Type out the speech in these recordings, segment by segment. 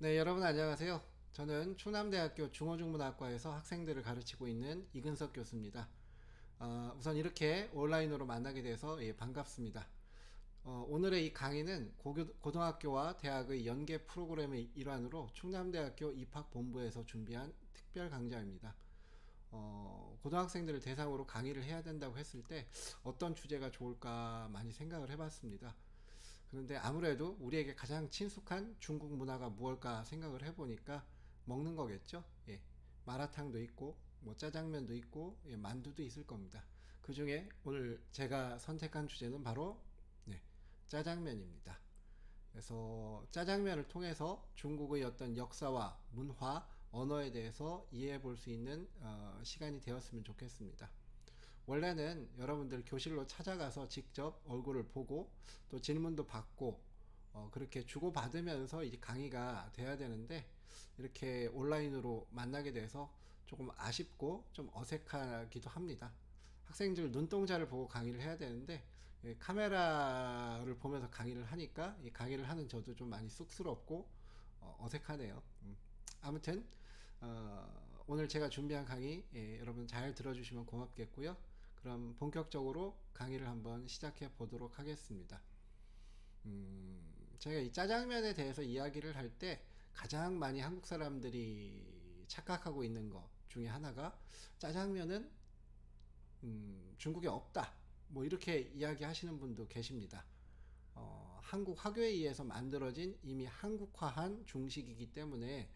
네, 여러분 안녕하세요. 저는 충남대학교 중어중문학과에서 학생들을 가르치고 있는 이근석 교수입니다. 우선 이렇게 온라인으로 만나게 돼서 반갑습니다. 오늘의 이 강의는 고등학교와 대학의 연계 프로그램의 일환으로 충남대학교 입학본부에서 준비한 특별 강좌입니다. 고등학생들을 대상으로 강의를 해야 된다고 했을 때 어떤 주제가 좋을까 많이 생각을 해봤습니다. 그런데 아무래도 우리에게 가장 친숙한 중국 문화가 무엇일까 생각을 해보니까 먹는 거겠죠. 예. 마라탕도 있고 뭐 짜장면도 있고 만두도 있을 겁니다. 그 중에 오늘 제가 선택한 주제는 바로 짜장면입니다. 그래서 짜장면을 통해서 중국의 어떤 역사와 문화, 언어에 대해서 이해해 볼 수 있는 시간이 되었으면 좋겠습니다. 원래는 여러분들 교실로 찾아가서 직접 얼굴을 보고 또 질문도 받고 그렇게 주고받으면서 이제 강의가 돼야 되는데 이렇게 온라인으로 만나게 돼서 조금 아쉽고 좀 어색하기도 합니다. 학생들 눈동자를 보고 강의를 해야 되는데 카메라를 보면서 강의를 하니까 이 강의를 하는 저도 좀 많이 쑥스럽고 어색하네요. 아무튼 오늘 제가 준비한 강의 여러분 잘 들어주시면 고맙겠고요. 그럼 본격적으로 강의를 한번 시작해 보도록 하겠습니다. 제가 이 짜장면에 대해서 이야기를 할 때 가장 많이 한국 사람들이 착각하고 있는 것 중에 하나가 짜장면은 중국에 없다. 뭐 이렇게 이야기하시는 분도 계십니다. 한국 화교에 의해서 만들어진 이미 한국화한 중식이기 때문에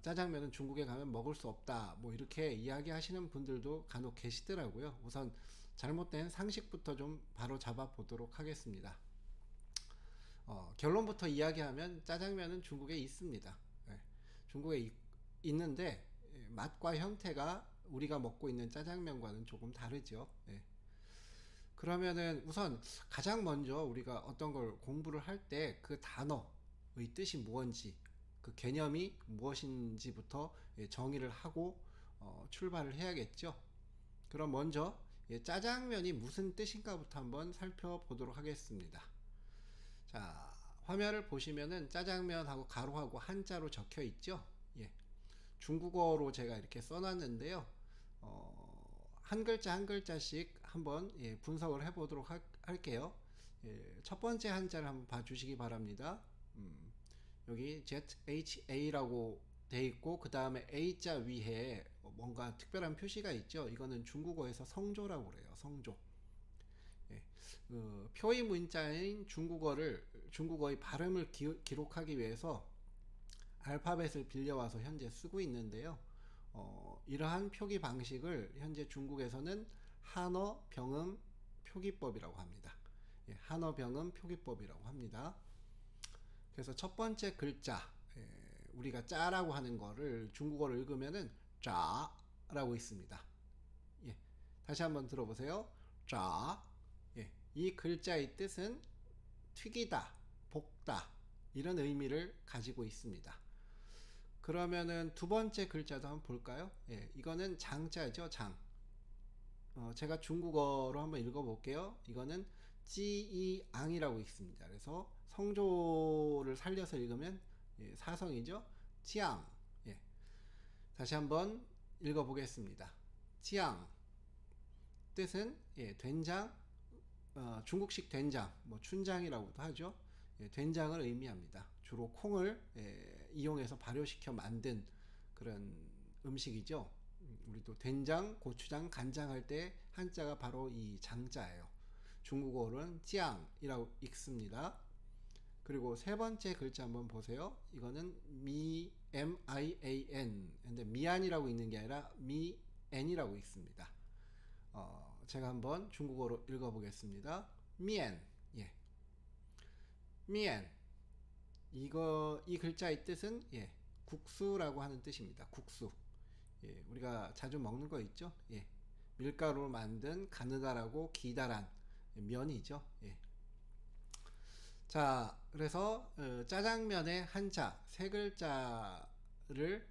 짜장면은 중국에 가면 먹을 수 없다. 뭐 이렇게 이야기하시는 분들도 간혹 계시더라고요. 우선 잘못된 상식부터 좀 바로 잡아 보도록 하겠습니다. 결론부터 이야기하면 짜장면은 중국에 있습니다. 예, 중국에 있는데 맛과 형태가 우리가 먹고 있는 짜장면과는 조금 다르죠. 예. 그러면은 우선 가장 먼저 우리가 어떤 걸 공부를 할 때 그 단어의 뜻이 무엇인지 그 개념이 무엇인지부터 정의를 하고 출발을 해야겠죠. 그럼 먼저 짜장면이 무슨 뜻인가부터 한번 살펴보도록 하겠습니다. 자, 화면을 보시면은 짜장면하고 가로하고 한자로 적혀 있죠. 예. 중국어로 제가 이렇게 써놨는데요. 한 글자 한 글자씩 한번 분석을 해보도록 할게요. 첫 번째 한자를 한번 봐주시기 바랍니다. 여기 ZHA라고 돼 있고 그 다음에 A자 위에 뭔가 특별한 표시가 있죠. 이거는 중국어에서 성조라고 그래요. 성조. 표의 문자인 중국어의 발음을 기록하기 위해서 알파벳을 빌려와서 현재 쓰고 있는데요. 이러한 표기 방식을 현재 중국에서는 한어 병음 표기법이라고 합니다. 한어 병음 표기법이라고 합니다. 그래서 첫 번째 글자 우리가 짜라고 하는 거를 중국어로 읽으면은 짜라고 있습니다. 예, 다시 한번 들어보세요. 짜. 이 글자의 뜻은 튀기다, 볶다 이런 의미를 가지고 있습니다. 그러면은 두 번째 글자도 한번 볼까요? 이거는 장자죠, 장. 제가 중국어로 한번 읽어볼게요. 이거는 찌이앙이라고 있습니다. 그래서 성조를 살려서 읽으면 사성이죠. 찌앙. 다시 한번 읽어보겠습니다. 찌앙. 뜻은 된장, 중국식 된장, 뭐 춘장이라고도 하죠. 된장을 의미합니다. 주로 콩을 이용해서 발효시켜 만든 그런 음식이죠. 우리도 된장, 고추장, 간장 할 때 한자가 바로 이 장자예요. 중국어로는 찌앙이라고 읽습니다. 그리고 세 번째 글자 한번 보세요. 이거는 M-I-A-N. 근데 미안이라고 읽는 게 아니라 미엔이라고 읽습니다. 제가 한번 중국어로 읽어보겠습니다. 미엔. 미엔. 이 글자의 뜻은 국수라고 하는 뜻입니다. 국수. 우리가 자주 먹는 거 있죠? 밀가루로 만든 가느다랗고 기다란 면이죠. 자, 그래서 짜장면의 한자 세 글자를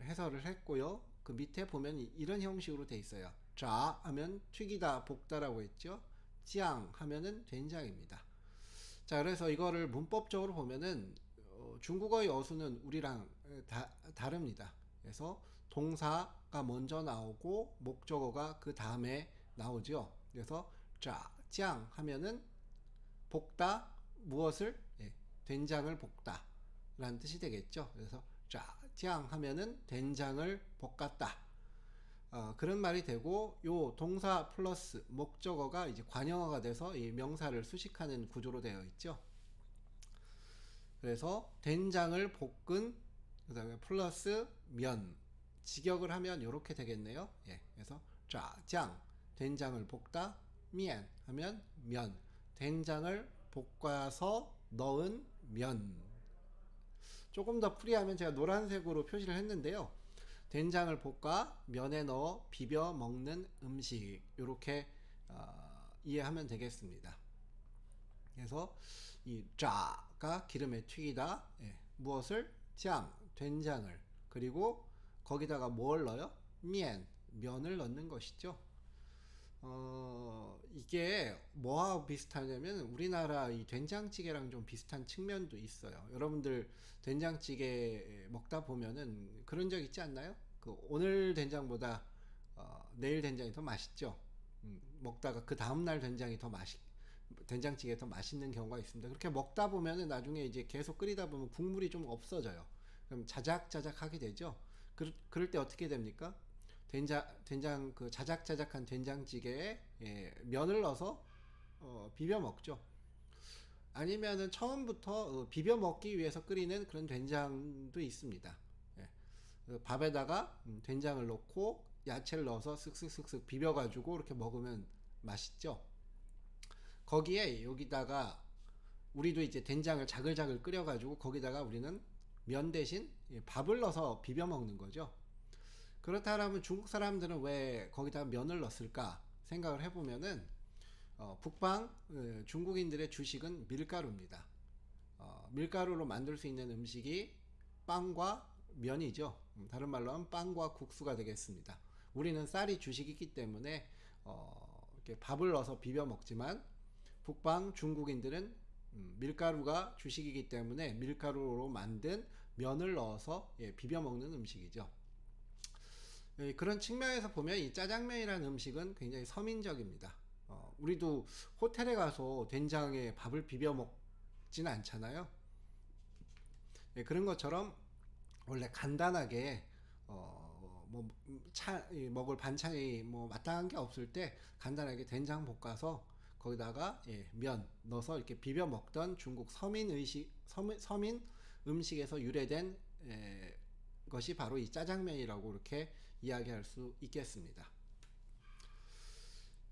해설을 했고요. 그 밑에 보면 이런 형식으로 돼 있어요. 자 하면 튀기다, 볶다라고 했죠. 찌앙 하면은 된장입니다. 자, 그래서 이거를 문법적으로 보면은 중국어의 어수는 우리랑 다릅니다. 그래서 동사가 먼저 나오고 목적어가 그 다음에 나오죠. 그래서 자, 짱 하면은 볶다 무엇을? 예, 된장을 볶다 라는 뜻이 되겠죠. 그래서 자, 짱 하면은 된장을 볶았다. 그런 말이 되고 요 동사 플러스 목적어가 이제 관형어가 돼서 이 명사를 수식하는 구조로 되어 있죠. 그래서 된장을 볶은 그다음에 플러스 면 직역을 하면 이렇게 되겠네요. 예, 그래서 짜장 된장을 볶다 미엔 하면 면 된장을 볶아서 넣은 면. 조금 더 풀이하면 제가 노란색으로 표시를 했는데요. 된장을 볶아 면에 넣어 비벼 먹는 음식 이렇게 이해하면 되겠습니다. 그래서 이 짜가 기름에 튀기다. 예, 무엇을? 짱, 된장을. 그리고 거기다가 뭘 넣어요? 면, 면을 넣는 것이죠. 이게 뭐하고 비슷하냐면 우리나라 이 된장찌개랑 좀 비슷한 측면도 있어요. 여러분들 된장찌개 먹다 보면은 그런 적 있지 않나요? 그 오늘 된장보다 내일 된장이 더 맛있죠. 먹다가 그 다음날 된장찌개 더 맛있는 경우가 있습니다. 그렇게 먹다 보면은 나중에 이제 계속 끓이다 보면 국물이 좀 없어져요. 그럼 자작자작하게 되죠. 그럴 때 어떻게 됩니까? 된장 그 자작자작한 된장찌개에 면을 넣어서 비벼 먹죠. 아니면은 처음부터 비벼 먹기 위해서 끓이는 그런 된장도 있습니다. 예. 밥에다가 된장을 넣고 야채를 넣어서 쓱쓱쓱쓱 비벼가지고 이렇게 먹으면 맛있죠. 거기에 여기다가 우리도 이제 된장을 자글자글 끓여가지고 거기다가 우리는 면 대신 밥을 넣어서 비벼 먹는 거죠. 그렇다면 중국 사람들은 왜 거기다 면을 넣었을까 생각을 해보면은 북방 중국인들의 주식은 밀가루입니다. 밀가루로 만들 수 있는 음식이 빵과 면이죠. 다른 말로 하면 빵과 국수가 되겠습니다. 우리는 쌀이 주식이기 때문에 이렇게 밥을 넣어서 비벼 먹지만 북방 중국인들은 밀가루가 주식이기 때문에 밀가루로 만든 면을 넣어서 비벼 먹는 음식이죠. 그런 측면에서 보면 이 짜장면이라는 음식은 굉장히 서민적입니다. 우리도 호텔에 가서 된장에 밥을 비벼 먹지는 않잖아요. 그런 것처럼 원래 간단하게 먹을 반찬이 뭐 마땅한 게 없을 때 간단하게 된장 볶아서 거기다가 면 넣어서 이렇게 비벼 먹던 중국 서민 음식에서 유래된 것이 바로 이 짜장면이라고 이렇게 이야기할 수 있겠습니다.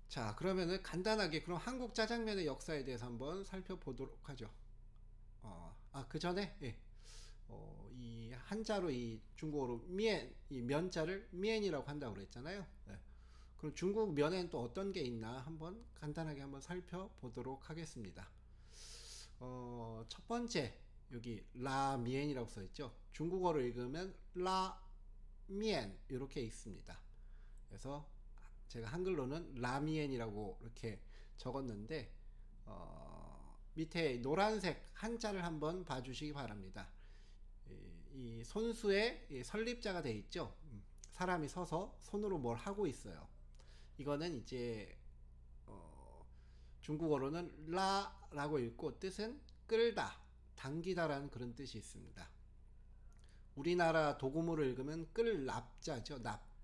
자, 그러면은 간단하게 그럼 한국 짜장면의 역사에 대해서 한번 살펴보도록 하죠. 그 전에 이 한자로 이 중국어로 이 면자를 미엔이라고 한다고 그랬잖아요. 네. 그럼 중국 면에는 또 어떤 게 있나 한번 간단하게 한번 살펴보도록 하겠습니다. 첫 번째 여기 라미엔이라고 써 있죠. 중국어로 읽으면 라미엔 이렇게 있습니다. 그래서 제가 한글로는 라미엔이라고 이렇게 적었는데 밑에 노란색 한자를 한번 봐주시기 바랍니다. 이 손수에 설립자가 돼 있죠. 사람이 서서 손으로 뭘 하고 있어요. 이거는 이제 중국어로는 라라고 읽고 뜻은 끌다, 당기다라는 그런 뜻이 있습니다. 우리나라 도구모를 읽으면 끌납자죠.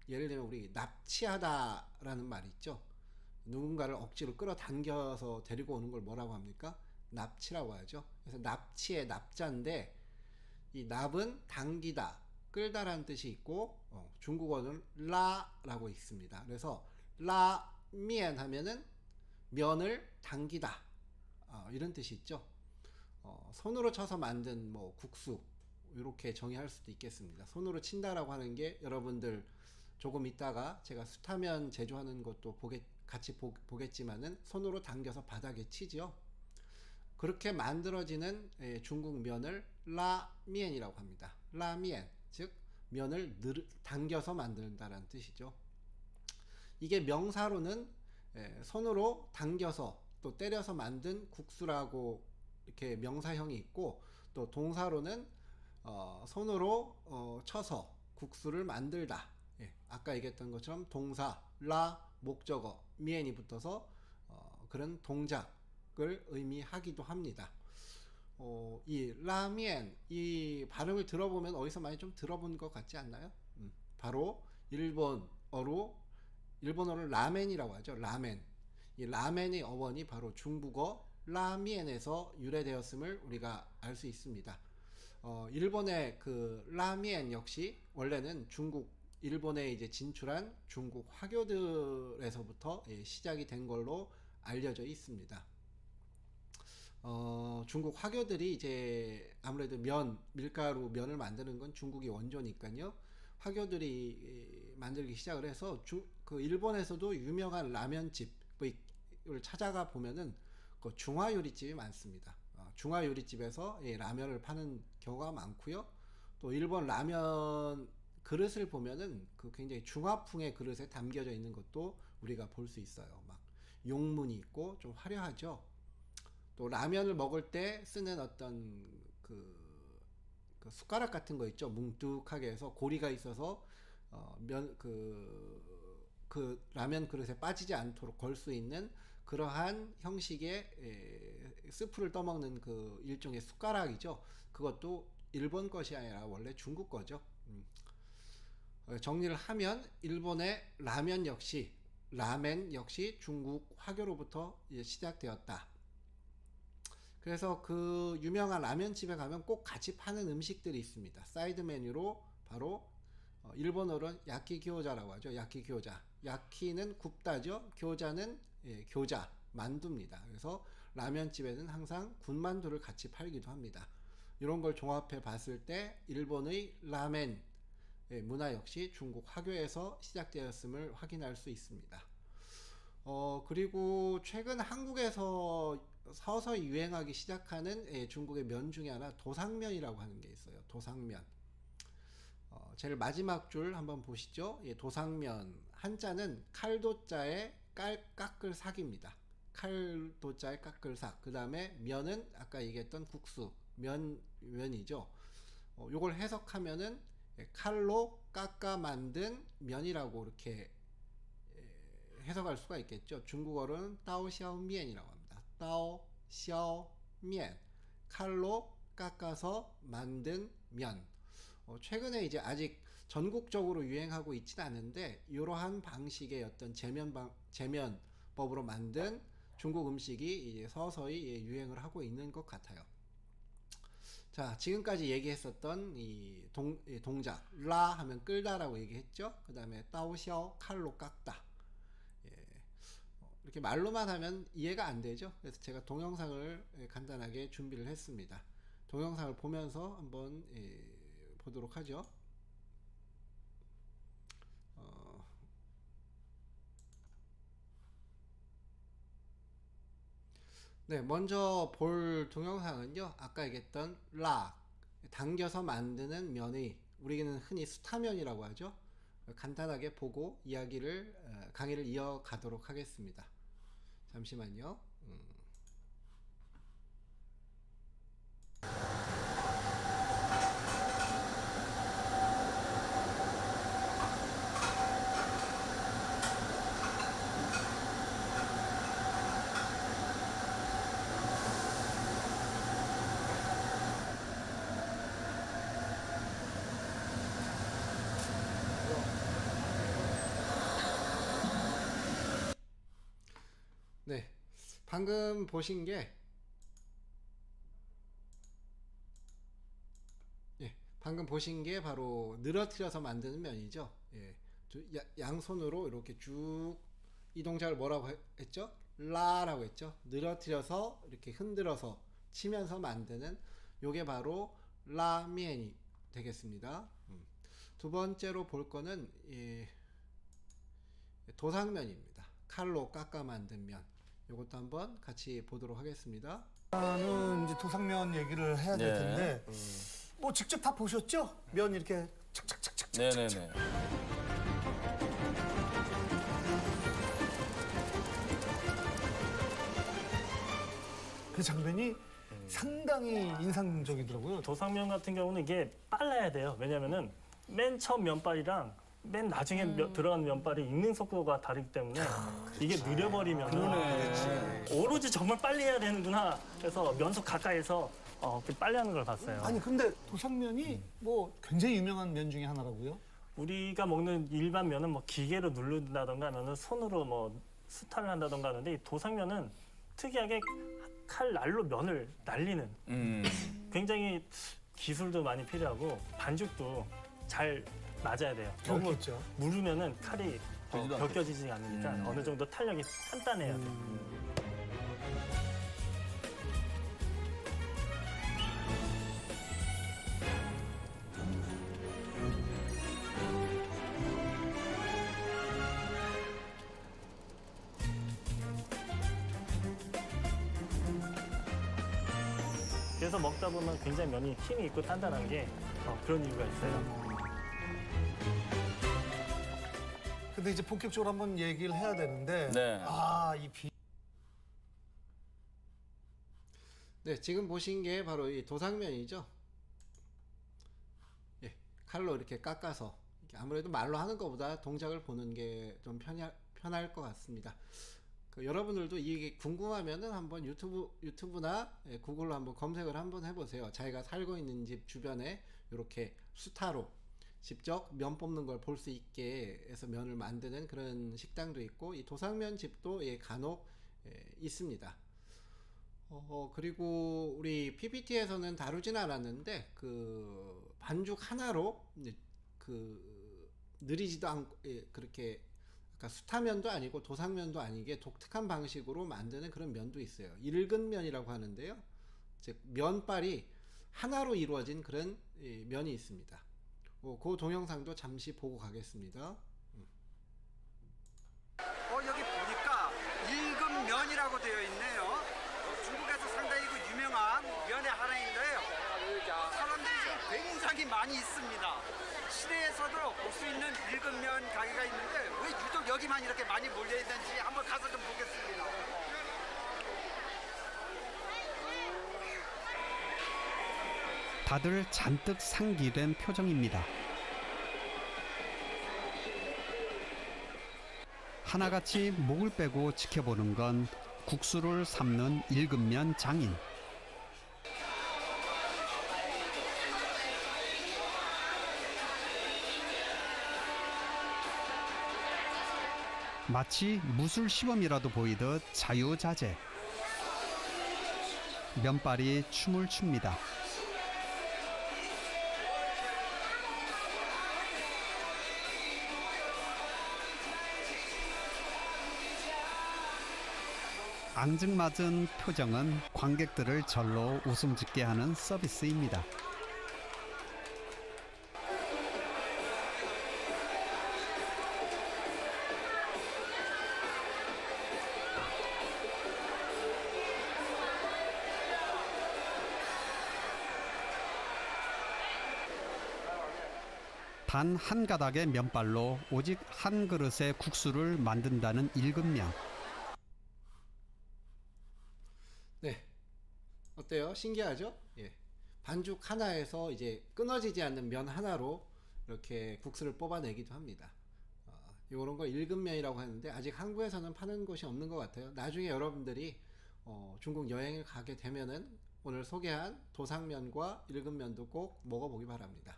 예를 들면 우리 납치하다라는 말 있죠. 누군가를 억지로 끌어당겨서 데리고 오는 걸 뭐라고 합니까? 납치라고 하죠. 그래서 납치의 납자인데 이 납은 당기다, 끌다라는 뜻이 있고 중국어는 라라고 있습니다. 그래서 라면 하면은 면을 당기다 이런 뜻이 있죠. 손으로 쳐서 만든 뭐 국수 이렇게 정의할 수도 있겠습니다. 손으로 친다라고 하는 게 여러분들 조금 있다가 제가 수타면 제조하는 것도 같이 보겠지만은 손으로 당겨서 바닥에 치죠. 그렇게 만들어지는 중국 면을 라면이라고 합니다. 라면, 즉 면을 당겨서 만든다라는 뜻이죠. 이게 명사로는 손으로 당겨서 또 때려서 만든 국수라고 이렇게 명사형이 있고 또 동사로는 손으로 쳐서 국수를 만들다. 예, 아까 얘기했던 것처럼 동사 라 목적어 미엔이 붙어서 그런 동작을 의미하기도 합니다. 이 라면 이 발음을 들어보면 어디서 많이 좀 들어본 것 같지 않나요? 바로 일본어로 라멘이라고 하죠. 라멘. 이 라멘의 어원이 바로 중국어 라미엔에서 유래되었음을 우리가 알 수 있습니다. 일본의 그 라미엔 역시 원래는 일본에 이제 진출한 중국 화교들에서부터 시작이 된 걸로 알려져 있습니다. 중국 화교들이 이제 아무래도 밀가루 면을 만드는 건 중국이 원조니까요. 화교들이 만들기 시작을 해서 그 일본에서도 유명한 라면집을 찾아가 보면은 그 중화요리집이 많습니다. 중화요리집에서 라면을 파는 경우가 많고요. 또 일본 라면 그릇을 보면은 그 굉장히 중화풍의 그릇에 담겨져 있는 것도 우리가 볼 수 있어요. 막 용문이 있고 좀 화려하죠. 또 라면을 먹을 때 쓰는 어떤 그 숟가락 같은 거 있죠. 뭉툭하게 해서 고리가 있어서 그 라면 그릇에 빠지지 않도록 걸 수 있는 그러한 형식의 스프를 떠먹는 그 일종의 숟가락이죠. 그것도 일본 것이 아니라 원래 중국 거죠. 정리를 하면 일본의 라멘 역시 중국 화교로부터 시작되었다. 그래서 그 유명한 라면집에 가면 꼭 같이 파는 음식들이 있습니다. 사이드 메뉴로 바로 일본어로는 야키교자라고 하죠. 야키교자. 야키는 굽다죠. 교자는 교자, 만두입니다. 그래서 라면집에는 항상 군만두를 같이 팔기도 합니다. 이런 걸 종합해 봤을 때 일본의 라멘 문화 역시 중국 화교에서 시작되었음을 확인할 수 있습니다. 그리고 최근 한국에서 서서히 유행하기 시작하는 중국의 면 중에 하나 도상면이라고 하는 게 있어요. 도상면. 제일 마지막 줄 한번 보시죠. 도상면 한자는 칼도자의 깎을삭입니다. 칼도자의 깎을삭. 그 다음에 면은 아까 얘기했던 국수 면이죠. 요걸 해석하면은 칼로 깎아 만든 면이라고 이렇게 해석할 수가 있겠죠. 중국어로는 따오샤오면이라고 합니다. 따오샤오면, 칼로 깎아서 만든 면. 최근에 이제 아직 전국적으로 유행하고 있지는 않은데 이러한 방식의 어떤 제면법으로 만든 중국 음식이 이제 서서히 유행을 하고 있는 것 같아요. 자, 지금까지 얘기했었던 이 동작 라 하면 끌다라고 얘기했죠. 그 다음에 따오샤오 칼로 깎다. 이렇게 말로만 하면 이해가 안 되죠. 그래서 제가 동영상을 간단하게 준비를 했습니다. 동영상을 보면서 한번 보도록 하죠. 네, 먼저 볼 동영상은요. 아까 얘기했던 당겨서 만드는 면의 우리는 흔히 수타면이라고 하죠. 간단하게 보고 강의를 이어가도록 하겠습니다. 잠시만요. 네, 방금 보신 게 바로 늘어뜨려서 만드는 면이죠. 양손으로 이렇게 쭉 이 동작을 뭐라고 했죠? 라라고 했죠. 늘어뜨려서 이렇게 흔들어서 치면서 만드는 요게 바로 라면이 되겠습니다. 두 번째로 볼 거는 도상면입니다. 칼로 깎아 만든 면. 요것도 한번 같이 보도록 하겠습니다. 저는 이제 도상면 얘기를 해야 될 텐데 뭐 직접 다 보셨죠? 면 이렇게 착착착착착. 네네네. 그 장면이 상당히 인상적이더라고요. 도상면 같은 경우는 이게 빨라야 돼요. 왜냐면은 맨 처음 면발이랑 맨 나중에 들어간 면발이 익는 속도가 다르기 때문에 이게 느려버리면 오로지 정말 빨리 해야 되는구나. 그래서 면속 가까이서 빨리 하는 걸 봤어요. 아니 근데 도상면이 뭐 굉장히 유명한 면 중에 하나라고요? 우리가 먹는 일반 면은 뭐 기계로 누른다던가 하면은 손으로 뭐 수타를 한다던가 하는데 이 도상면은 특이하게 칼 날로 면을 날리는 굉장히 기술도 많이 필요하고 반죽도 잘 맞아야 돼요. 너무 그렇겠죠. 무르면은 칼이 되지도 벗겨지지 않으니까 어느 정도 탄력이 단단해야 돼요. 그래서 먹다 보면 굉장히 면이 힘이 있고 단단한 게 그런 이유가 있어요. 근데 이제 본격적으로 한번 얘기를 해야 되는데 네. 네, 지금 보신 게 바로 이 도상면이죠. 예, 칼로 이렇게 깎아서 이렇게 아무래도 말로 하는 것보다 동작을 보는 게 좀 편할 것 같습니다. 여러분들도 이게 궁금하면은 한번 유튜브나 구글로 한번 검색을 한번 해보세요. 자기가 살고 있는 집 주변에 이렇게 수타로 직접 면 뽑는 걸 볼 수 있게 해서 면을 만드는 그런 식당도 있고 이 도상면 집도 간혹 있습니다. 그리고 우리 PPT에서는 다루진 않았는데 그 반죽 하나로 느리지도 않고 그렇게 그러니까 수타면도 아니고 도상면도 아니게 독특한 방식으로 만드는 그런 면도 있어요. 일근 면이라고 하는데요. 즉 면발이 하나로 이루어진 그런 면이 있습니다. 그 동영상도 잠시 보고 가겠습니다. 여기 보니까 일금면이라고 되어 있네요. 중국에서 상당히 유명한 면의 하나인데요. 사람들이 굉장히 많이 있습니다. 시내에서도 볼 수 있는 일금면 가게가 있는데 왜 유독 여기만 이렇게 많이 몰려 있는지 한번 가서 좀 보겠습니다. 다들 잔뜩 상기된 표정입니다. 하나같이 목을 빼고 지켜보는 건 국수를 삶는 일근면 장인. 마치 무술 시범이라도 보이듯 자유자재. 면발이 춤을 춥니다. 앙증맞은 표정은 관객들을 절로 웃음 짓게 하는 서비스입니다. 단 한 가닥의 면발로 오직 한 그릇의 국수를 만든다는 일근면. 네, 어때요? 신기하죠? 예, 반죽 하나에서 이제 끊어지지 않는 면 하나로 이렇게 국수를 뽑아내기도 합니다. 이런 걸 일근면이라고 하는데 아직 한국에서는 파는 곳이 없는 것 같아요. 나중에 여러분들이 중국 여행을 가게 되면은 오늘 소개한 도상면과 일근면도 꼭 먹어보기 바랍니다.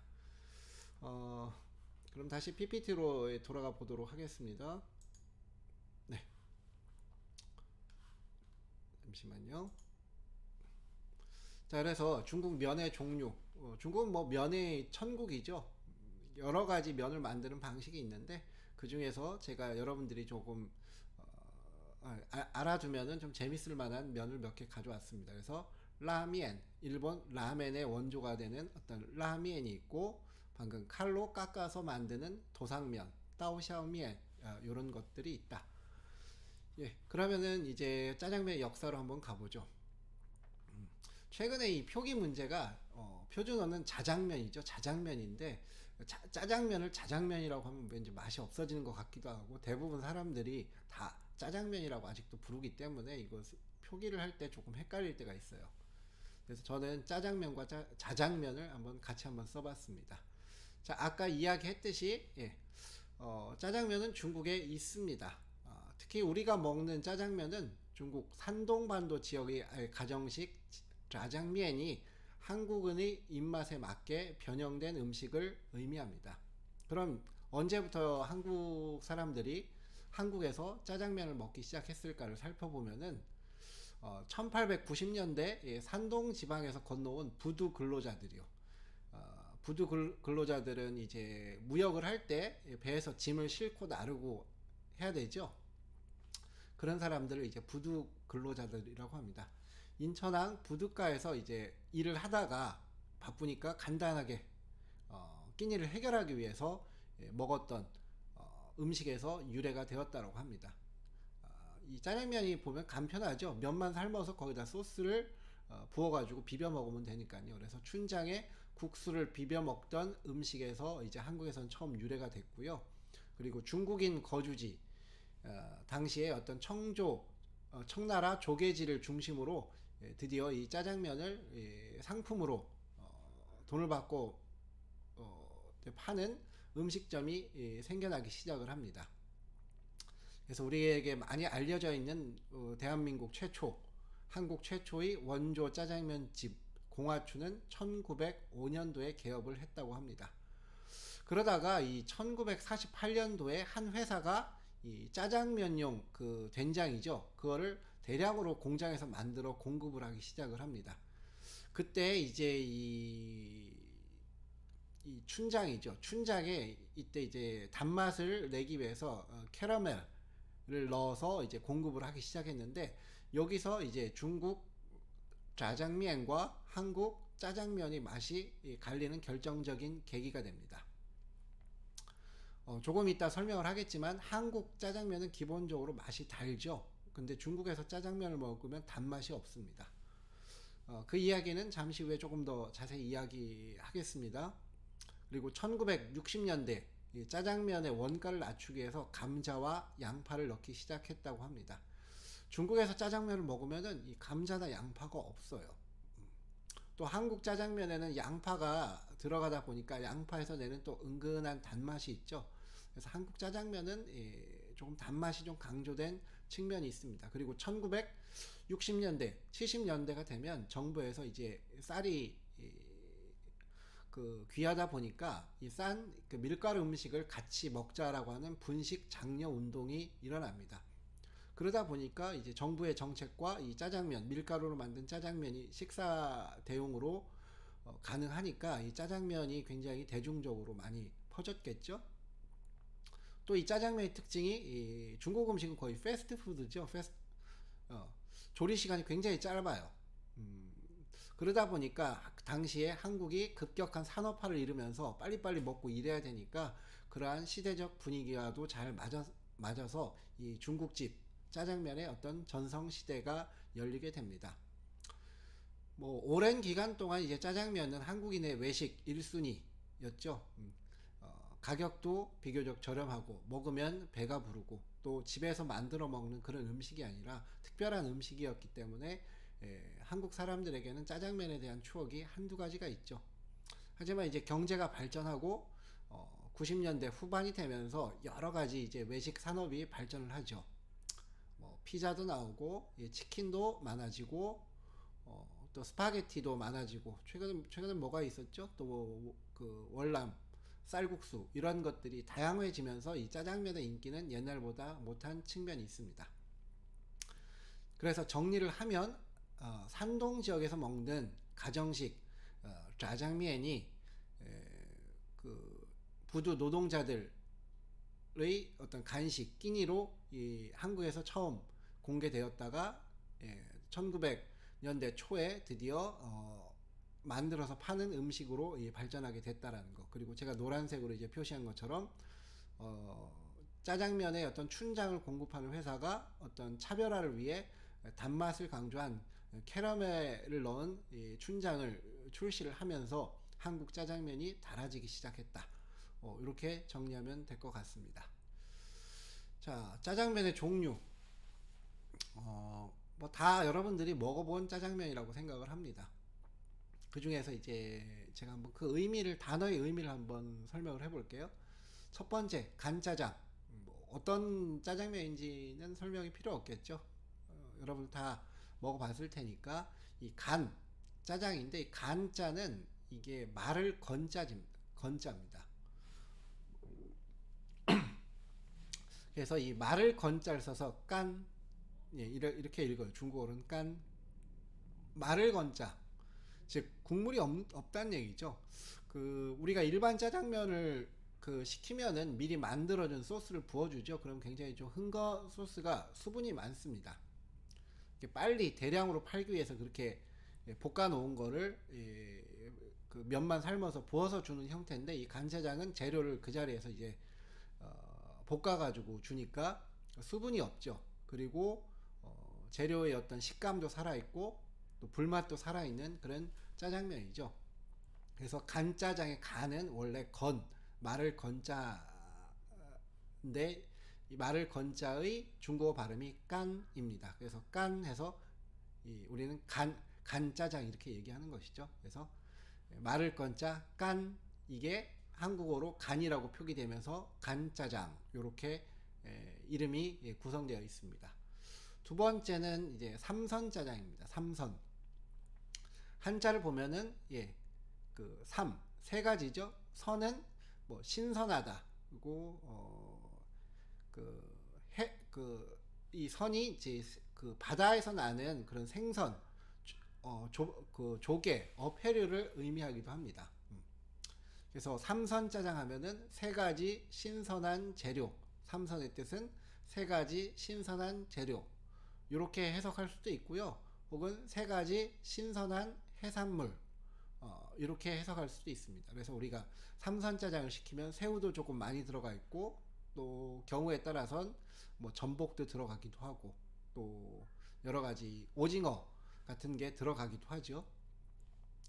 그럼 다시 PPT로 돌아가 보도록 하겠습니다. 네. 잠시만요. 자, 그래서 중국 면의 종류. 중국은 뭐 면의 천국이죠. 여러 가지 면을 만드는 방식이 있는데 그 중에서 제가 여러분들이 조금 알아두면은 좀 재밌을 만한 면을 몇 개 가져왔습니다. 그래서 라미엔, 일본 라멘의 원조가 되는 어떤 라미엔이 있고 방금 칼로 깎아서 만드는 도상면, 따오샤오미엔 이런 것들이 있다. 예, 그러면은 이제 짜장면의 역사로 한번 가보죠. 최근에 이 표기 문제가 표준어는 자장면이죠. 자장면인데 짜장면을 자장면이라고 하면 왠지 맛이 없어지는 것 같기도 하고 대부분 사람들이 다 짜장면이라고 아직도 부르기 때문에 이거 표기를 할 때 조금 헷갈릴 때가 있어요. 그래서 저는 짜장면과 자장면을 같이 한번 써봤습니다. 자, 아까 이야기했듯이 짜장면은 중국에 있습니다. 특히 우리가 먹는 짜장면은 중국 산동반도 지역의 가정식 짜장면이 한국인의 입맛에 맞게 변형된 음식을 의미합니다. 그럼 언제부터 한국 사람들이 한국에서 짜장면을 먹기 시작했을까를 살펴보면은 1890년대 산동 지방에서 건너온 부두 근로자들이요. 부두 근로자들은 이제 무역을 할 때 배에서 짐을 싣고 나르고 해야 되죠. 그런 사람들을 이제 부두 근로자들이라고 합니다. 인천항 부둣가에서 이제 일을 하다가 바쁘니까 간단하게 끼니를 해결하기 위해서 먹었던 음식에서 유래가 되었다고 합니다. 이 짜장면이 보면 간편하죠. 면만 삶아서 거기다 소스를 부어가지고 비벼 먹으면 되니까요. 그래서 춘장에 국수를 비벼 먹던 음식에서 이제 한국에선 처음 유래가 됐고요. 그리고 중국인 거주지 당시에 어떤 청나라 조개지를 중심으로 드디어 이 짜장면을 상품으로 돈을 받고 파는 음식점이 생겨나기 시작을 합니다. 그래서 우리에게 많이 알려져 있는 대한민국 최초, 한국 최초의 원조 짜장면집 공화추는 1905년도에 개업을 했다고 합니다. 그러다가 이 1948년도에 한 회사가 이 짜장면용 그 된장이죠. 그거를 대량으로 공장에서 만들어 공급을 하기 시작을 합니다. 그때 이제 이 춘장이죠. 춘장에 이때 이제 단맛을 내기 위해서 캐러멜을 넣어서 이제 공급을 하기 시작했는데 여기서 이제 중국 짜장면과 한국 짜장면의 맛이 갈리는 결정적인 계기가 됩니다. 조금 이따 설명을 하겠지만 한국 짜장면은 기본적으로 맛이 달죠. 근데 중국에서 짜장면을 먹으면 단맛이 없습니다. 그 이야기는 잠시 후에 조금 더 자세히 이야기하겠습니다. 그리고 1960년대 짜장면의 원가를 낮추기 위해서 감자와 양파를 넣기 시작했다고 합니다. 중국에서 짜장면을 먹으면은 이 감자나 양파가 없어요. 또 한국 짜장면에는 양파가 들어가다 보니까 양파에서 내는 또 은근한 단맛이 있죠. 그래서 한국 짜장면은 조금 단맛이 좀 강조된 측면이 있습니다. 그리고 1960년대, 70년대가 되면 정부에서 이제 쌀이 귀하다 보니까 이 싼 밀가루 음식을 같이 먹자라고 하는 분식 장려 운동이 일어납니다. 그러다 보니까 이제 정부의 정책과 이 짜장면, 밀가루로 만든 짜장면이 식사 대용으로 가능하니까 이 짜장면이 굉장히 대중적으로 많이 퍼졌겠죠. 또 이 짜장면의 특징이 이 중국 음식은 거의 패스트푸드죠. 조리 시간이 굉장히 짧아요. 그러다 보니까 당시에 한국이 급격한 산업화를 이루면서 빨리빨리 먹고 이래야 되니까 그러한 시대적 분위기와도 잘 맞아서 이 중국집 짜장면의 어떤 전성시대가 열리게 됩니다. 오랜 기간 동안 이제 짜장면은 한국인의 외식 1순위였죠. 가격도 비교적 저렴하고 먹으면 배가 부르고 또 집에서 만들어 먹는 그런 음식이 아니라 특별한 음식이었기 때문에 한국 사람들에게는 짜장면에 대한 추억이 한두 가지가 있죠. 하지만 이제 경제가 발전하고 90년대 후반이 되면서 여러 가지 이제 외식 산업이 발전을 하죠. 피자도 나오고 치킨도 많아지고 또 스파게티도 많아지고 최근에 뭐가 있었죠? 또 그 월남 쌀국수 이런 것들이 다양해지면서 이 짜장면의 인기는 옛날보다 못한 측면이 있습니다. 그래서 정리를 하면 산동 지역에서 먹는 가정식 짜장면이 그 부두 노동자들의 어떤 간식 끼니로 이 한국에서 처음 공개되었다가 1900년대 초에 드디어 만들어서 파는 음식으로 발전하게 됐다라는 거. 그리고 제가 노란색으로 이제 표시한 것처럼 짜장면의 어떤 춘장을 공급하는 회사가 어떤 차별화를 위해 단맛을 강조한 캐러멜을 넣은 이 춘장을 출시를 하면서 한국 짜장면이 달아지기 시작했다. 이렇게 정리하면 될 것 같습니다. 자, 짜장면의 종류. 다 여러분들이 먹어본 짜장면이라고 생각을 합니다. 그 중에서 이제 제가 한번 그 의미를, 단어의 의미를 한번 설명을 해볼게요. 첫 번째, 간짜장. 뭐 어떤 짜장면인지는 설명이 필요 없겠죠. 여러분 다 먹어봤을 테니까 이 간, 짜장인데 이 간짜는 이게 말을 건자입니다. 그래서 이 말을 건자를 써서 깐, 예, 이렇게 읽어요. 중국어로는 깐, 말을 건자. 즉 국물이 없다는 얘기죠. 그 우리가 일반 짜장면을 그 시키면은 미리 만들어준 소스를 부어주죠. 그럼 굉장히 좀 흥거 소스가 수분이 많습니다. 빨리 대량으로 팔기 위해서 그렇게 볶아 놓은 거를 그 면만 삶아서 부어서 주는 형태인데, 이 간짜장은 재료를 그 자리에서 이제 볶아 가지고 주니까 수분이 없죠. 그리고 재료의 어떤 식감도 살아있고 또 불맛도 살아있는 그런 짜장면이죠. 그래서 간짜장의 간은 원래 말을 건자인데, 이 말을 건자의 중국어 발음이 깐입니다. 그래서 깐해서 우리는 간짜장 이렇게 얘기하는 것이죠. 그래서 말을 건자 깐, 이게 한국어로 간이라고 표기되면서 간짜장, 이렇게 이름이 구성되어 있습니다. 두 번째는 이제 삼선짜장입니다. 삼선. 한자를 보면은 그 세 가지죠. 선은 뭐 신선하다. 그리고 이 선이 이제 그 바다에서 나는 그런 생선, 그 조개, 어패류를 의미하기도 합니다. 그래서 삼선짜장 하면은 세 가지 신선한 재료. 삼선의 뜻은 세 가지 신선한 재료. 이렇게 해석할 수도 있고요. 혹은 세 가지 신선한 해산물. 이렇게 해석할 수도 있습니다. 그래서 우리가 삼선짜장을 시키면 새우도 조금 많이 들어가 있고, 또 경우에 따라선 뭐 전복도 들어가기도 하고, 또 여러 가지 오징어 같은 게 들어가기도 하죠.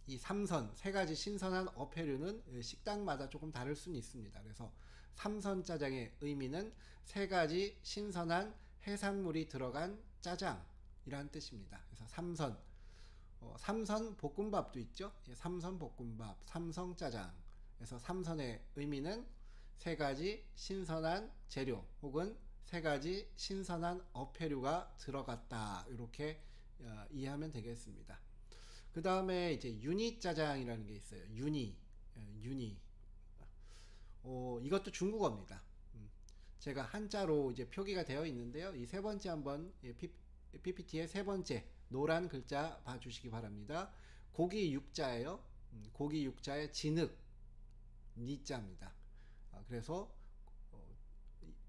이 삼선, 세 가지 신선한 어패류는 식당마다 조금 다를 수는 있습니다. 그래서 삼선짜장의 의미는 세 가지 신선한 해산물이 들어간 짜장이라는 뜻입니다. 그래서 삼선, 삼선 볶음밥도 있죠. 삼선 볶음밥, 삼성짜장. 그래서 삼선의 의미는 세 가지 신선한 재료 혹은 세 가지 신선한 어패류가 들어갔다. 이렇게 이해하면 되겠습니다. 그 다음에 이제 유니짜장이라는 게 있어요. 유니. 이것도 중국어입니다. 제가 한자로 이제 표기가 되어 있는데요. 이 세 번째 한번 PPT의 세 번째 노란 글자 봐주시기 바랍니다. 고기 육자예요. 고기 육자의 진흙 니자입니다. 그래서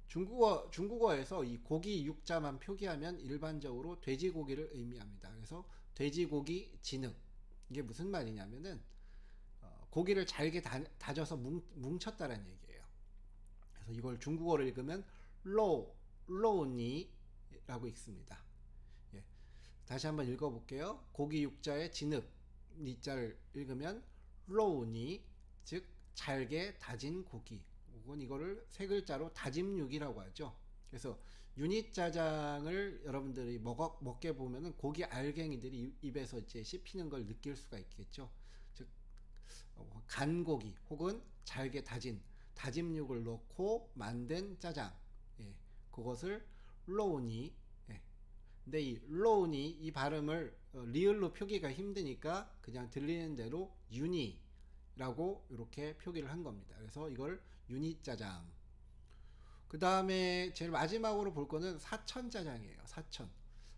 중국어에서 이 고기 육자만 표기하면 일반적으로 돼지고기를 의미합니다. 그래서 돼지고기 진흙, 이게 무슨 말이냐면은 고기를 잘게 다져서 뭉쳤다는 얘기예요. 그래서 이걸 중국어로 읽으면 로우니라고 읽습니다. 다시 한번 읽어볼게요. 고기 육자의 진흙 니자를 읽으면 로우니, 즉 잘게 다진 고기, 혹은 이거를 세 글자로 다짐육이라고 하죠. 그래서 유니짜장을 여러분들이 먹게 보면은 고기 알갱이들이 입에서 이제 씹히는 걸 느낄 수가 있겠죠. 즉 간고기 혹은 잘게 다진 다짐육을 넣고 만든 짜장, 그것을 로우니. 근데 이 로우니, 이 발음을 리을로 표기가 힘드니까 그냥 들리는 대로 유니라고 이렇게 표기를 한 겁니다. 그래서 이걸 유니짜장. 그 다음에 제일 마지막으로 볼 거는 사천짜장이에요.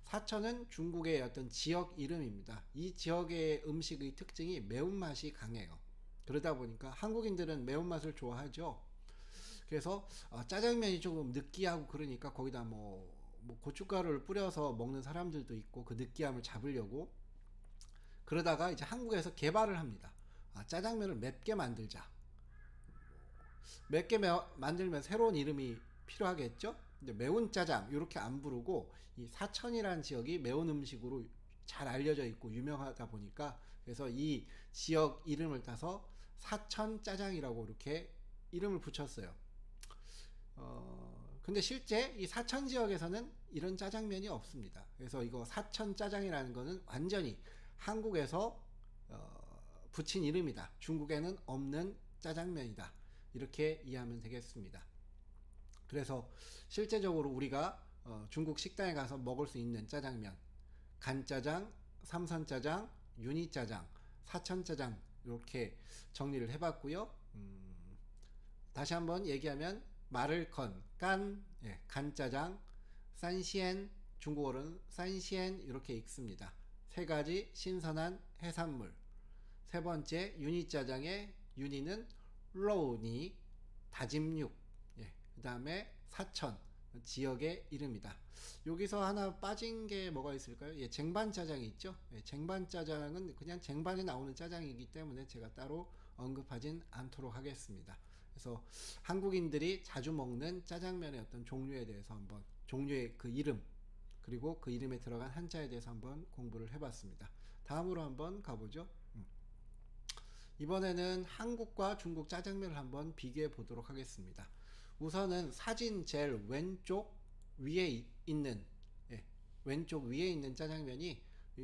사천은 중국의 어떤 지역 이름입니다. 이 지역의 음식의 특징이 매운맛이 강해요. 그러다 보니까 한국인들은 매운맛을 좋아하죠. 그래서 짜장면이 조금 느끼하고 그러니까 거기다 뭐 고춧가루를 뿌려서 먹는 사람들도 있고, 그 느끼함을 잡으려고. 그러다가 이제 한국에서 개발을 합니다. 짜장면을 맵게 만들자. 맵게 만들면 새로운 이름이 필요하겠죠. 근데 매운 짜장 이렇게 안 부르고, 이 사천이라는 지역이 매운 음식으로 잘 알려져 있고 유명하다 보니까, 그래서 이 지역 이름을 따서 사천 짜장이라고 이렇게 이름을 붙였어요. 근데 실제 이 사천 지역에서는 이런 짜장면이 없습니다. 그래서 이거 사천 짜장이라는 거는 완전히 한국에서 붙인 이름이다. 중국에는 없는 짜장면이다. 이렇게 이해하면 되겠습니다. 그래서 실제적으로 우리가 중국 식당에 가서 먹을 수 있는 짜장면, 간짜장, 삼선짜장, 유니짜장, 사천짜장 이렇게 정리를 해봤고요. 다시 한번 얘기하면 마를컨, 간짜장, 산시엔, 중국어로는 산시엔 이렇게 읽습니다. 세 가지 신선한 해산물. 세 번째 유니짜장의 유니는 로우니, 다짐 육. 그 다음에 사천, 지역의 이름이다. 여기서 하나 빠진 게 뭐가 있을까요? 쟁반짜장이 있죠. 쟁반짜장은 그냥 쟁반에 나오는 짜장이기 때문에 제가 따로 언급하진 않도록 하겠습니다. 그래서 한국인들이 자주 먹는 짜장면의 어떤 종류에 대해서 한번, 종류의 그 이름, 그리고 그 이름에 들어간 한자에 대해서 한번 공부를 해봤습니다. 다음으로 한번 가보죠. 이번에는 한국과 중국 짜장면을 한번 비교해 보도록 하겠습니다. 우선은 사진 제일 왼쪽 위에 있는 짜장면이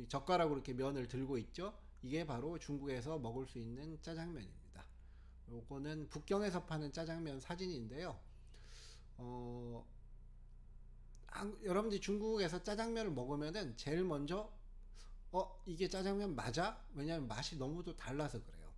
젓가락으로 이렇게 면을 들고 있죠. 이게 바로 중국에서 먹을 수 있는 짜장면입니다. 요거는 북경에서 파는 짜장면 사진인데요. 여러분들이 중국에서 짜장면을 먹으면은 제일 먼저 이게 짜장면 맞아? 왜냐하면 맛이 너무도 달라서 그래요.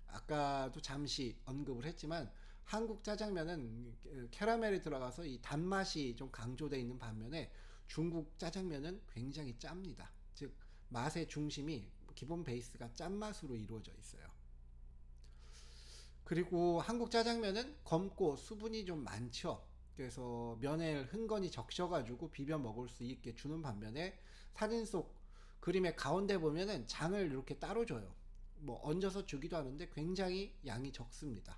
아까도 잠시 언급을 했지만 한국 짜장면은 캐러멜이 들어가서 이 단맛이 좀 강조되어 있는 반면에 중국 짜장면은 굉장히 짭니다. 즉 맛의 중심이 기본 베이스가 짠맛으로 이루어져 있어요. 그리고 한국 짜장면은 검고 수분이 좀 많죠. 그래서 면에 흥건히 적셔가지고 비벼 먹을 수 있게 주는 반면에 사진 속 그림의 가운데 보면은 장을 이렇게 따로 줘요. 뭐 얹어서 주기도 하는데 굉장히 양이 적습니다.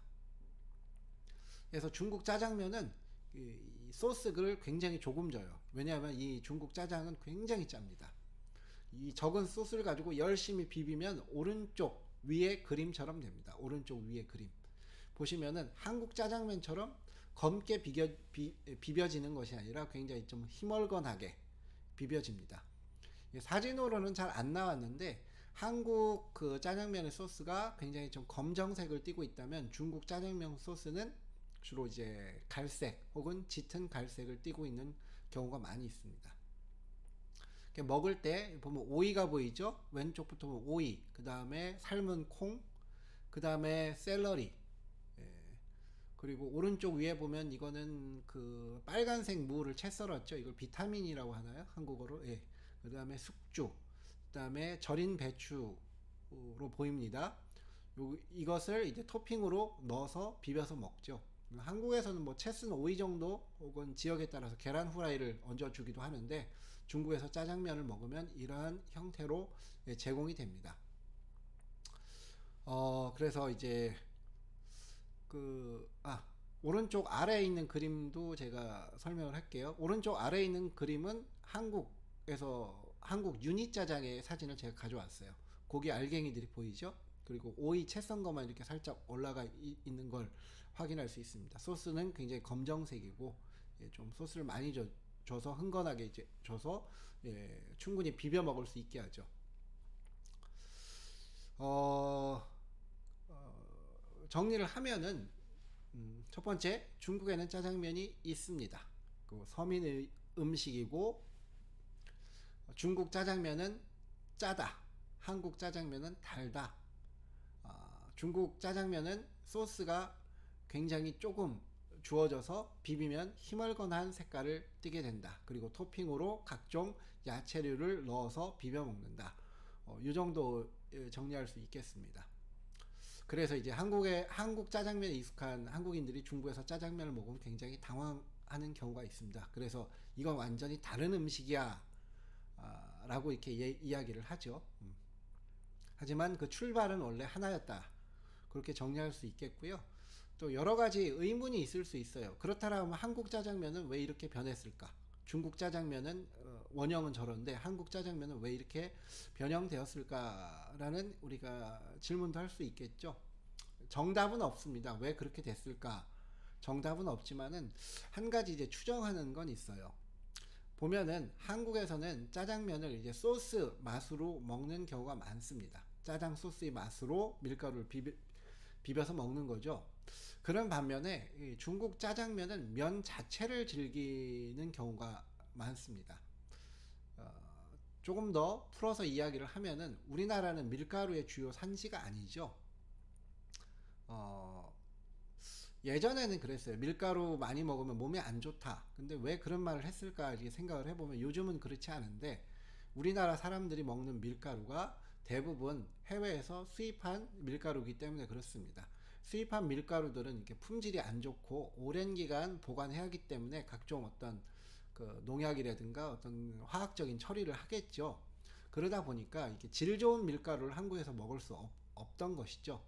그래서 중국 짜장면은 이 소스를 굉장히 조금 줘요. 왜냐하면 이 중국 짜장은 굉장히 짭니다. 이 적은 소스를 가지고 열심히 비비면 오른쪽 위에 그림처럼 됩니다. 오른쪽 위에 그림 보시면은 한국 짜장면처럼 검게 비벼지는 것이 아니라 굉장히 좀 희멀건하게 비벼집니다. 사진으로는 잘 안 나왔는데 한국 그 짜장면의 소스가 굉장히 좀 검정색을 띠고 있다면 중국 짜장면 소스는 주로 이제 갈색 혹은 짙은 갈색을 띠고 있는 경우가 많이 있습니다. 먹을 때 보면 오이가 보이죠? 왼쪽부터 보면 오이, 그 다음에 삶은 콩, 그 다음에 샐러리, 그리고 오른쪽 위에 보면 이거는 그 빨간색 무를 채 썰었죠. 이걸 비타민이라고 하나요? 한국어로. 그 다음에 숙주, 그 다음에 절인 배추로 보입니다. 이것을 이제 토핑으로 넣어서 비벼서 먹죠. 한국에서는 뭐 채 쓴 오이 정도 혹은 지역에 따라서 계란 후라이를 얹어주기도 하는데 중국에서 짜장면을 먹으면 이러한 형태로 제공이 됩니다. 그래서 이제 오른쪽 아래에 있는 그림도 제가 설명을 할게요. 오른쪽 아래에 있는 그림은 한국 유니 짜장의 사진을 제가 가져왔어요. 고기 알갱이들이 보이죠? 그리고 오이 채 썬 것만 이렇게 살짝 올라가 있는 걸 확인할 수 있습니다. 소스는 굉장히 검정색이고 좀 소스를 많이 줘서 흥건하게 이제 줘서 충분히 비벼 먹을 수 있게 하죠. 정리를 하면은 첫 번째, 중국에는 짜장면이 있습니다. 그 서민 음식이고 중국 짜장면은 짜다, 한국 짜장면은 달다. 중국 짜장면은 소스가 굉장히 조금 주어져서 비비면 희멀건한 색깔을 띠게 된다. 그리고 토핑으로 각종 야채류를 넣어서 비벼 먹는다. 이 정도 정리할 수 있겠습니다. 그래서 이제 한국 짜장면에 익숙한 한국인들이 중국에서 짜장면을 먹으면 굉장히 당황하는 경우가 있습니다. 그래서 이건 완전히 다른 음식이야 라고 이렇게 이야기를 하죠. 하지만 그 출발은 원래 하나였다. 그렇게 정리할 수 있겠고요. 또 여러 가지 의문이 있을 수 있어요. 그렇다면 한국 짜장면은 왜 이렇게 변했을까? 중국 짜장면은 원형은 저런데 한국 짜장면은 왜 이렇게 변형되었을까라는 우리가 질문도 할 수 있겠죠. 정답은 없습니다. 왜 그렇게 됐을까? 정답은 없지만은 한 가지 이제 추정하는 건 있어요. 보면은 한국에서는 짜장면을 이제 소스 맛으로 먹는 경우가 많습니다. 짜장 소스의 맛으로 밀가루를 비벼서 먹는 거죠. 그런 반면에 이 중국 짜장면은 면 자체를 즐기는 경우가 많습니다. 조금 더 풀어서 이야기를 하면은 우리나라는 밀가루의 주요 산지가 아니죠. 예전에는 그랬어요. 밀가루 많이 먹으면 몸에 안 좋다. 근데 왜 그런 말을 했을까 이렇게 생각을 해보면 요즘은 그렇지 않은데 우리나라 사람들이 먹는 밀가루가 대부분 해외에서 수입한 밀가루이기 때문에 그렇습니다. 수입한 밀가루들은 이렇게 품질이 안 좋고 오랜 기간 보관해야 하기 때문에 각종 어떤 그 농약이라든가 어떤 화학적인 처리를 하겠죠. 그러다 보니까 이렇게 질 좋은 밀가루를 한국에서 먹을 수 없던 것이죠.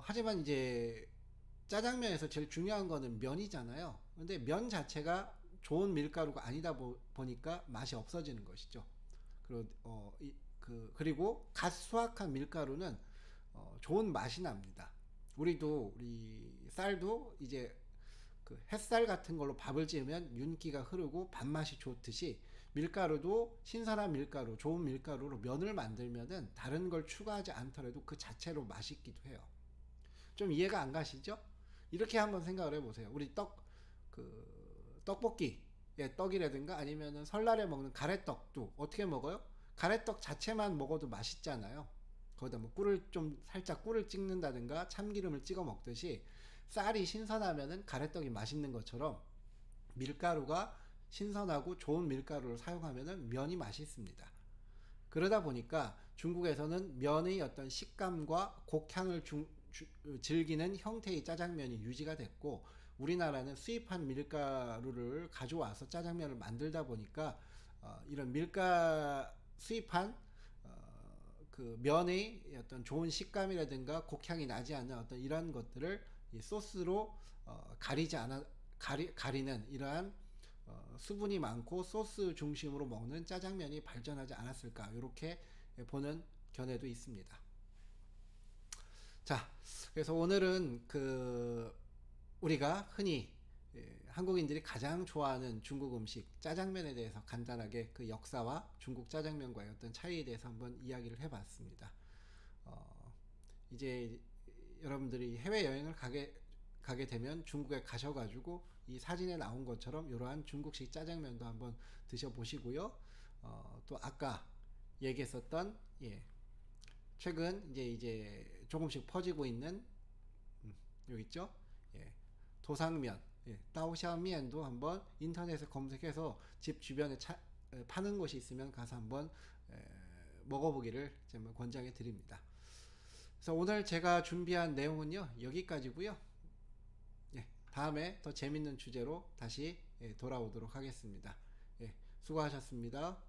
하지만 이제 짜장면에서 제일 중요한 거는 면이잖아요. 근데 면 자체가 좋은 밀가루가 아니다 보니까 맛이 없어지는 것이죠. 그리고 갓 수확한 밀가루는 좋은 맛이 납니다. 우리 쌀도 이제 그 햇살 같은 걸로 밥을 지으면 윤기가 흐르고 밥맛이 좋듯이 밀가루도 신선한 밀가루, 좋은 밀가루로 면을 만들면은 다른 걸 추가하지 않더라도 그 자체로 맛있기도 해요. 좀 이해가 안 가시죠? 이렇게 한번 생각을 해보세요. 우리 떡볶이, 떡이라든가 아니면은 설날에 먹는 가래떡도 어떻게 먹어요? 가래떡 자체만 먹어도 맛있잖아요. 거기다 뭐 살짝 꿀을 찍는다든가 참기름을 찍어 먹듯이 쌀이 신선하면은 가래떡이 맛있는 것처럼 밀가루가 신선하고 좋은 밀가루를 사용하면은 면이 맛있습니다. 그러다 보니까 중국에서는 면의 어떤 식감과 곡향을 즐기는 형태의 짜장면이 유지가 됐고 우리나라는 수입한 밀가루를 가져와서 짜장면을 만들다 보니까 이런 수입한 그 면의 어떤 좋은 식감이라든가 곡향이 나지 않는 어떤 이런 것들을 이 소스로 가리는 이러한 수분이 많고 소스 중심으로 먹는 짜장면이 발전하지 않았을까 이렇게 보는 견해도 있습니다. 자, 그래서 오늘은 우리가 흔히 한국인들이 가장 좋아하는 중국 음식 짜장면에 대해서 간단하게 그 역사와 중국 짜장면과의 어떤 차이에 대해서 한번 이야기를 해봤습니다. 이제 여러분들이 해외여행을 가게 되면 중국에 가셔가지고 이 사진에 나온 것처럼 이러한 중국식 짜장면도 한번 드셔보시고요. 또 아까 얘기했었던 최근 이제 조금씩 퍼지고 있는 여기 있죠? 도상면, 따오샤면도 한번 인터넷에 검색해서 집 주변에 파는 곳이 있으면 가서 한번 먹어보기를 정말 권장해 드립니다. 그래서 오늘 제가 준비한 내용은요 여기까지고요. 다음에 더 재밌는 주제로 다시 돌아오도록 하겠습니다. 수고하셨습니다.